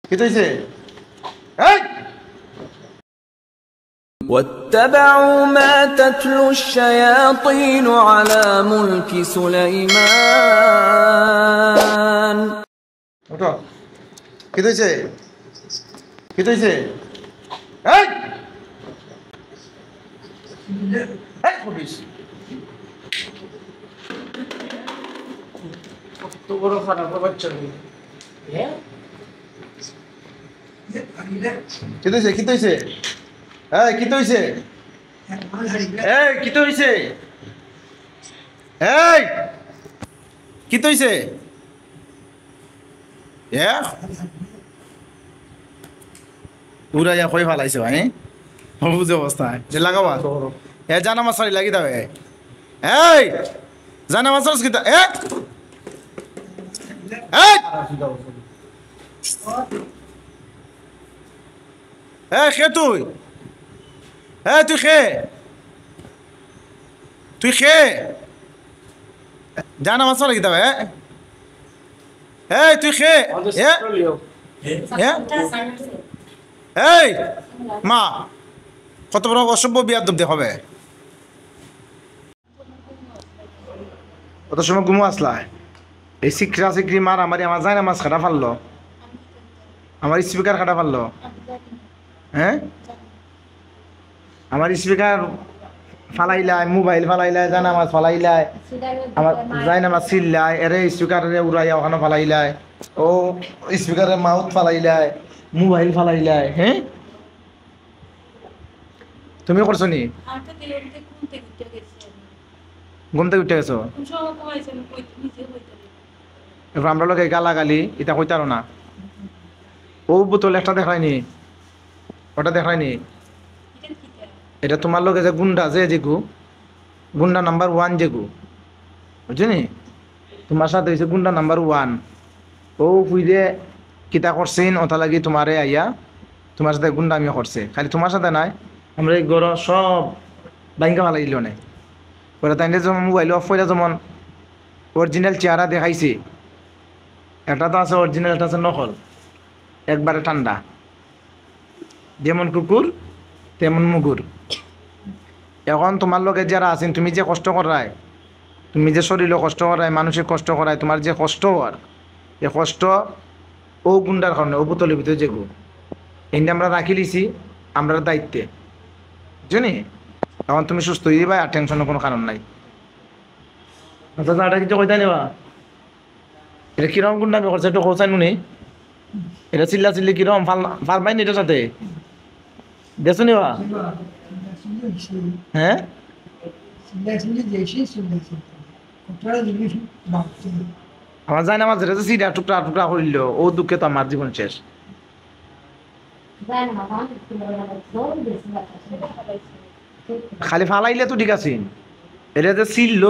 কি হইছে? এই واتبعوا ما تتلو الشياطين على ملك سليمان ওঠো। কি হইছে? কি হইছে? এই এই পুলিশ কত বড় খারাপ বাচ্চা নেই হ্যাঁ কি হইছে? কি হইছে? এই কি হইছে? এই কি হইছে? এই কি হইছে? উড়াইয়া কই ফালাইছে ভাই বুঝে অবস্থায় যে লাগাবা এ জানা মাছারি লাগি দাও এই জানা মাছার কি এ এই খে তুই তুই খে তুই খে জানা মাছ লাগি দাও তুই খে এই মা কত বড় অসভ্য বিয়াদব দেখাবে কত সময় ঘুমো আসলা এই শিখরা শিখরি মার আমার যায় না মাছ খাটা ফাললো আমার স্পিকার খাটা ফাললো হ্যাঁ আমার স্পিকার ফালাইলাই মোবাইল ফালাইলাই জানা মাছ ফালাইলাই আমার যায় না মাছ চিল্লাই এরে স্পিকার উড়াইয়া ওখানে ফালাইলাই ও স্পিকারে মাউথ ফালাইলাই মোবাইল ফালাইলাই হ্যাঁ তুমি করছো নি ঘুম থেকে উঠে গেছো এবার আমরা লোক গালাগালি এটা কইতারো না ও বোতল একটা দেখায়নি ওটা দেখায়নি এটা তোমার লোক যে গুন্ডা যেগু গুন্ডা নাম্বার 1 যেগু বুঝলি তোমার সাথে হয়েছে গুন্ডা নাম্বার 1 ও ফুইরে কিতা করছেন ওটা লাগি তোমারে আইয়া তোমার সাথে গুন্ডামি করছে খালি তোমার সাথে নাই আমরা এই গড় সব বাইঙ্গা ভালো দিল না ওরা তাই যেমন মোবাইল অফ করে যেমন অরিজিনাল চেহারা দেখাইছে একটা তো আছে অরিজিনাল একটা আছে নকল একবারে ঠান্ডা যেমন কুকুর তেমন মুগুর এখন তোমার লোকে যারা আছেন তুমি যে কষ্ট করায় তুমি যে শরীরে কষ্ট করায় মানসিক কষ্ট করায় তোমার যে কষ্ট হওয়ার এ কষ্ট ও গুন্ডার কারণে ও বোতলের ভিতরে যেগু এনে আমরা রাখি লিছি আমরা দায়িত্বে বুঝলি এখন তুমি সুস্থ হয়ে যাবা আর টেনশনের কোনো কারণ নাই আচ্ছা এটা কিছু কইতা নেবা এটা কিরকম গুন্ডামি করছে একটু কোচাই নুনি এটা চিল্লা চিল্লি কিরকম ফাল পাইনি এটার সাথে দেখছো নিবা হ্যাঁ আমার যায় না আমার যেটা সিডা টুকরা টুকরা করিল ও দুঃখে তো আমার জীবন শেষ খালি ফালাইলে তো ঠিক আছে এটা যে ছিল